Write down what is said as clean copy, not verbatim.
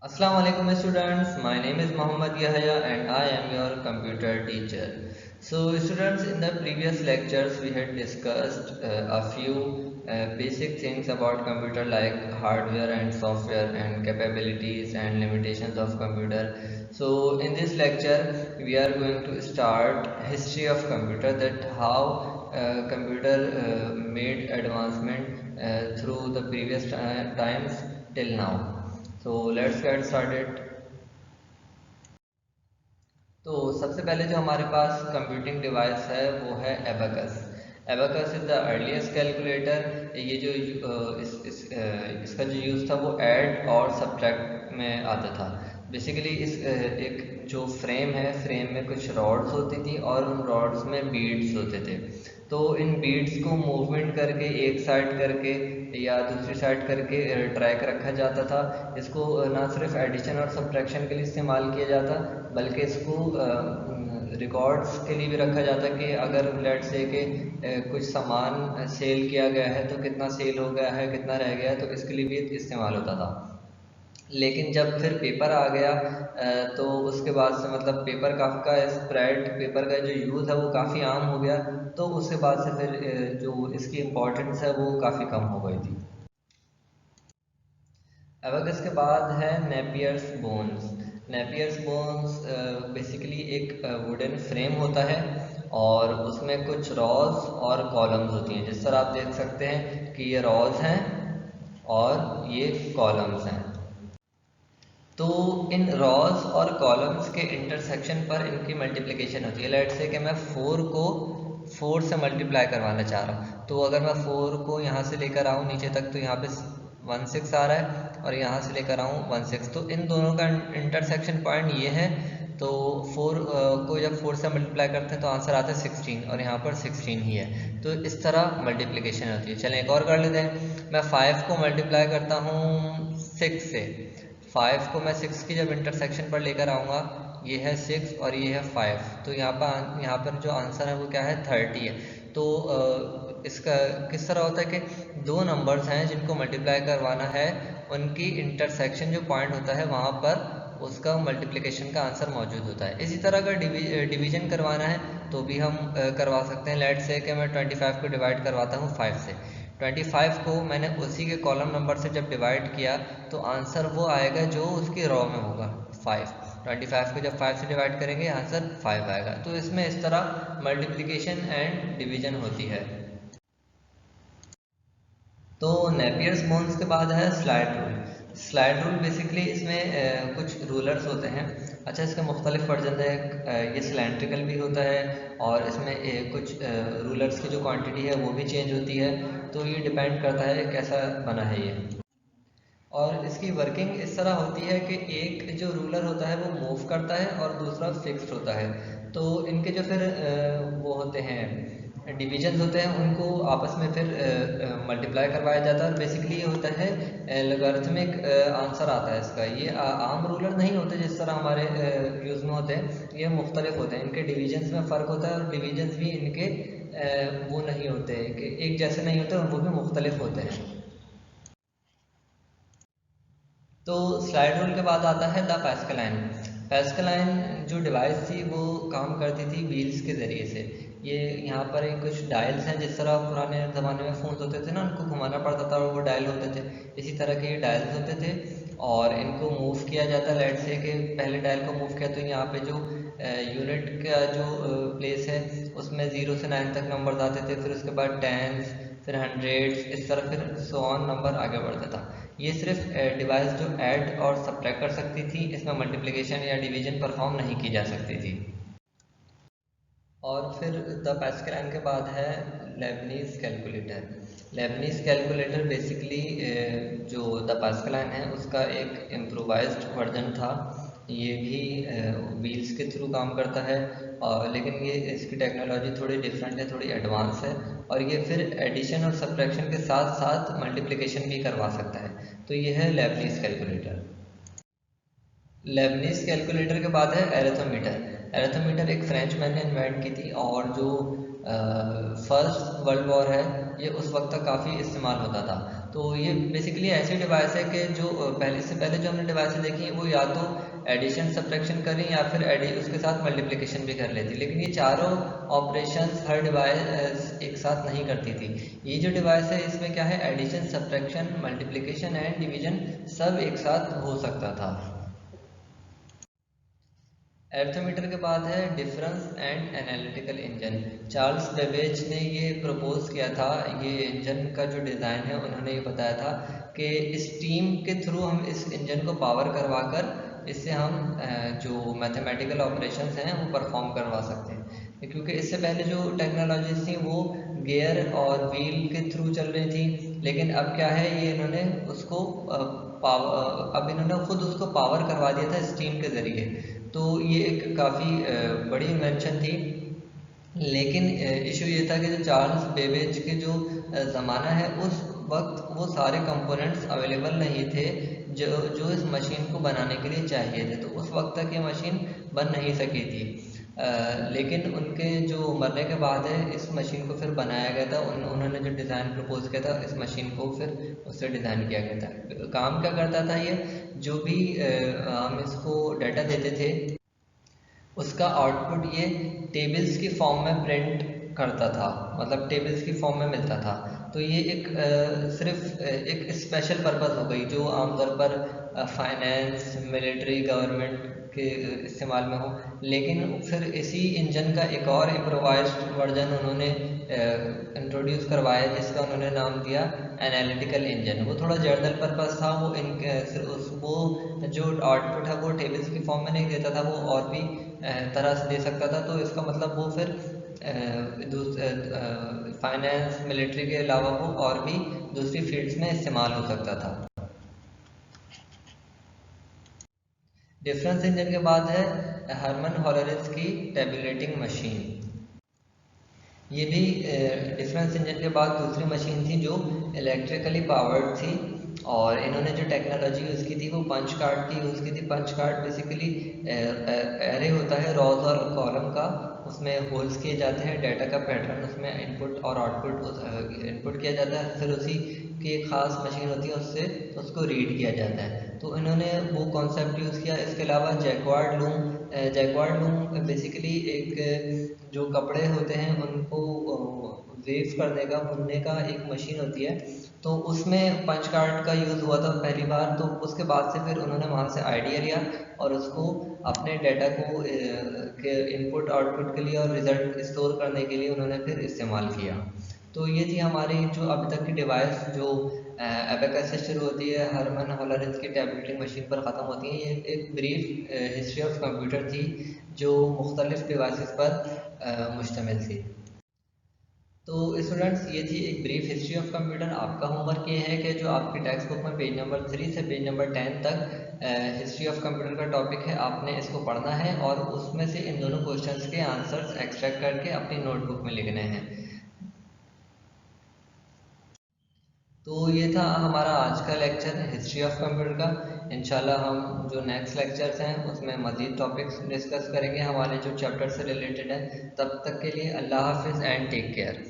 Assalamu alaikum students, my name is Muhammad Yahya and I am your computer teacher. So students, in the previous lectures we had discussed a few basic things about computer like hardware and software and capabilities and limitations of computer. So in this lecture we are going to start history of computer, that how computer made advancement through the previous times till now. So let's get started. तो सबसे पहले जो हमारे पास computing device है वो है abacus. Abacus is the earliest calculator. ये जो इसका जो यूज़ था वो ऐड और सब्ट्रैक्ट में आता था. बेसिकली एक जो फ्रेम है, फ्रेम में कुछ रॉड्स होती थी और उन रॉड्स में बीड्स होते थे. तो इन बीड्स को मूवमेंट करके एक साइड करके या दूसरी साइड करके ट्रैक रखा जाता था. इसको ना सिर्फ एडिशन और सब्ट्रैक्शन के लिए इस्तेमाल किया जाता, बल्कि इसको रिकॉर्ड्स के लिए भी रखा जाता कि अगर लेट से कि कुछ सामान सेल किया गया है तो कितना सेल हो गया है, कितना रह गया है, तो इसके लिए भी इस्तेमाल होता था. लेकिन जब फिर पेपर आ गया तो उसके बाद से मतलब पेपर का स्प्रेड, पेपर का जो यूज़ है वो काफ़ी आम हो गया. तो उसके बाद से फिर जो इसकी इम्पोर्टेंस है वो काफ़ी कम हो गई थी. एबेकस के बाद है Napier's bones. Napier's bones basically एक वुडन फ्रेम होता है और उसमें कुछ रॉज और कॉलम्स होती हैं. जिस तरह आप देख सकते हैं कि ये रॉज हैं और ये कॉलम्स हैं. तो इन रॉज और कॉलम्स के इंटरसेक्शन पर इनकी मल्टीप्लिकेशन होती है. लेट्स से कि मैं 4 को 4 से मल्टीप्लाई करवाना चाह रहा हूँ, तो अगर मैं 4 को यहाँ से लेकर आऊँ नीचे तक तो यहाँ पे 16 आ रहा है और यहाँ से लेकर आऊँ 16, तो इन दोनों का इंटरसेक्शन पॉइंट ये है. तो 4 को जब 4 से मल्टीप्लाई करते हैं तो आंसर आता है 16 और यहाँ पर 16 ही है. तो इस तरह मल्टीप्लिकेशन होती है. चलें एक और कर लेते हैं. मैं 5 को मल्टीप्लाई करता हूँ 6 से. 5 को मैं 6 की जब इंटरसेक्शन पर लेकर आऊँगा, ये है 6 और ये है 5, तो यहाँ पर जो आंसर है वो क्या है 30 है. तो इसका किस तरह होता है कि दो नंबर्स हैं जिनको मल्टीप्लाई करवाना है, उनकी इंटरसेक्शन जो पॉइंट होता है वहाँ पर उसका मल्टीप्लिकेशन का आंसर मौजूद होता है. इसी तरह अगर डिवीजन करवाना है तो भी हम करवा सकते हैं. लेट से कि मैं 25 को डिवाइड करवाता हूँ 5 से. 25 को मैंने उसी के कॉलम नंबर से जब डिवाइड किया तो आंसर वो आएगा जो उसकी रॉ में होगा 5. 25 को जब 5 से डिवाइड करेंगे आंसर 5 आएगा. तो इसमें इस तरह मल्टीप्लिकेशन एंड डिवीजन होती है. तो नेपियर्स बोन्स के बाद है slide rule. Slide rule basically इसमें कुछ रूलर्स होते हैं. अच्छा, इसके मुख्तलिफ वर्जन है. ये सिलेंड्रिकल भी होता है और इसमें कुछ रूलर्स की जो क्वांटिटी है वो भी चेंज होती है. तो ये डिपेंड करता है कैसा बना है ये. और इसकी वर्किंग इस तरह होती है कि एक जो रूलर होता है वो मूव करता है और दूसरा फिक्स्ड होता है. तो इनके जो फिर वो होते हैं डिवीजन होते हैं, उनको आपस में फिर मल्टीप्लाई करवाया जाता है. और बेसिकली ये होता है लॉगरिथमिक आंसर आता है इसका. ये आम रूलर नहीं होते जिस तरह हमारे यूज़ में होते हैं. ये मुख्तलिफ होते हैं, इनके डिवीजन्स में फ़र्क होता है और डिवीजन्स भी इनके वो नहीं होते कि एक जैसे नहीं होते, वो भी मुख्तलिफ होते हैं. तो स्लाइड रूल के बाद आता है द पैस्कलाइन. पैस्कलाइन जो डिवाइस थी वो काम करती थी व्हील्स के ज़रिए से. ये यहाँ पर एक कुछ डायल्स हैं. जिस तरह पुराने ज़माने में फ़ोन होते थे ना, उनको घुमाना पड़ता था और वो डायल होते थे, इसी तरह के ये डायल्स होते थे और इनको मूव किया जाता है. लेट से कि पहले डायल को मूव किया तो यहाँ पे जो यूनिट का जो प्लेस है उसमें 0 से 9 तक नंबर आते थे. फिर उसके बाद टेंस, फिर हंड्रेड्स, इस तरह फिर सो ऑन नंबर आगे बढ़ता था. ये सिर्फ डिवाइस जो ऐड और सब्ट्रैक्ट कर सकती थी, इसमें मल्टीप्लिकेशन या डिवीजन परफॉर्म नहीं की जा सकती थी. और फिर द पैस्कल के बाद है Lebanese calculator. Lebanese calculator basically जो द पैस्कल है उसका एक इम्प्रोवाइज्ड वर्जन था. ये भी व्हील्स के थ्रू काम करता है लेकिन ये इसकी टेक्नोलॉजी थोड़ी डिफरेंट है, थोड़ी एडवांस है. और ये फिर एडिशन और सब्ट्रैक्शन के साथ साथ मल्टीप्लिकेशन भी करवा सकता है. तो ये है लेबनीज कैलकुलेटर. लेबनीज कैलकुलेटर के बाद है एरेथोमीटर. एरेथोमीटर एक फ्रेंच मैन ने इन्वेंट की थी और जो फर्स्ट वर्ल्ड वॉर है, ये उस वक्त तक काफ़ी इस्तेमाल होता था। तो ये बेसिकली ऐसी डिवाइस है कि जो पहले से पहले जो हमने डिवाइसें देखी हैं वो या तो एडिशन सब्ट्रैक्शन करें या फिर उसके साथ मल्टीप्लिकेशन भी कर लेती, लेकिन ये चारों ऑपरेशंस हर डिवाइस एक साथ नहीं करती थी। ये जो डिवाइस है इसमें क्या है, addition subtraction multiplication and division सब एक साथ हो सकता था। अर्थोमीटर के बाद है difference and analytical engine. Charles Babbage ने ये प्रपोज किया था, ये इंजन का जो डिज़ाइन है उन्होंने ये बताया था कि स्टीम के थ्रू हम इस इंजन को पावर करवा कर इससे हम जो मैथमेटिकल ऑपरेशंस हैं वो परफॉर्म करवा सकते हैं, क्योंकि इससे पहले जो टेक्नोलॉजीज थी वो गियर और व्हील के थ्रू चल रही थी, लेकिन अब क्या है, ये इन्होंने उसको अब इन्होंने खुद उसको पावर करवा दिया था स्टीम के ज़रिए। तो ये एक काफ़ी बड़ी इन्वेंशन थी, लेकिन इशू ये था कि जो चार्ल्स बेबेज के जो ज़माना है उस वक्त वो सारे कंपोनेंट्स अवेलेबल नहीं थे जो जो इस मशीन को बनाने के लिए चाहिए थे, तो उस वक्त तक ये मशीन बन नहीं सकी थी। लेकिन उनके जो मरने के बाद है इस मशीन को फिर बनाया गया था, उन्होंने जो डिज़ाइन प्रपोज किया था इस मशीन को फिर उससे डिज़ाइन किया गया था। काम क्या करता था ये, जो भी हम इसको डाटा देते थे उसका आउटपुट ये टेबल्स की फॉर्म में प्रिंट करता था, मतलब टेबल्स की फॉर्म में मिलता था। तो ये एक सिर्फ एक स्पेशल पर्पस हो गई जो आमतौर पर फाइनेंस मिलिट्री गवर्नमेंट के इस्तेमाल में हो, लेकिन फिर इसी इंजन का एक और इम्प्रोवाइज्ड वर्जन उन्होंने इंट्रोड्यूस करवाया जिसका उन्होंने नाम दिया एनालिटिकल इंजन। वो थोड़ा जर्नल पर्पस था, वो जो आउटपुट है वो टेबल्स की फॉर्म में नहीं देता था, वो और भी तरह से दे सकता था। तो इसका मतलब वो फिर फाइनेंस मिलिट्री के अलावा वो और भी दूसरी फील्ड्स में इस्तेमाल हो सकता था। डिफरेंस इंजन के बाद है हरमन हॉलरिस की टेबुलेटिंग मशीन। ये भी डिफरेंस इंजन के बाद दूसरी मशीन थी जो इलेक्ट्रिकली पावर्ड थी, और इन्होंने जो टेक्नोलॉजी यूज़ की थी वो पंच कार्ड की यूज़ की थी। पंच कार्ड बेसिकली एरे होता है रॉज और कॉलम का, उसमें होल्स किए जाते हैं, डाटा का पैटर्न उसमें इनपुट और आउटपुट इनपुट किया जाता है, फिर उसी की एक ख़ास मशीन होती है उससे उसको रीड किया जाता है। तो इन्होंने वो कॉन्सेप्ट यूज़ किया। इसके अलावा जैक्वार्ड लूम बेसिकली एक जो कपड़े होते हैं उनको वेव करने का बुनने का एक मशीन होती है, तो उसमें पंच कार्ड का यूज़ हुआ था पहली बार। तो उसके बाद से फिर उन्होंने वहाँ से आइडिया लिया और उसको अपने डाटा को के इनपुट आउटपुट के लिए और रिज़ल्ट स्टोर करने के लिए उन्होंने फिर इस्तेमाल किया। तो ये थी हमारी जो अभी तक की डिवाइस जो एबेकस से शुरू होती है, हरमन हॉलरिस की टैबलेटिंग मशीन पर ख़त्म होती है। ये एक ब्रीफ हिस्ट्री ऑफ कंप्यूटर थी जो मुख्तलिफ डिवाइसेस पर मुश्तमिल थी। तो स्टूडेंट्स ये थी एक ब्रीफ हिस्ट्री ऑफ कंप्यूटर। आपका होमवर्क ये है कि जो आपकी टेक्स्ट बुक में पेज नंबर 3 से पेज नंबर 10 तक हिस्ट्री ऑफ कंप्यूटर का टॉपिक है, आपने इसको पढ़ना है और उसमें से इन दोनों क्वेश्चंस के आंसर्स एक्सट्रैक्ट करके अपनी नोटबुक में लिखने हैं। तो ये था हमारा आज का लेक्चर हिस्ट्री ऑफ कंप्यूटर का। इंशाल्लाह हम जो नेक्स्ट लेक्चर्स हैं उसमें मज़ीद टॉपिक्स डिस्कस करेंगे हमारे जो चैप्टर से रिलेटेड है। तब तक के लिए अल्लाह हाफिज़ एंड टेक केयर।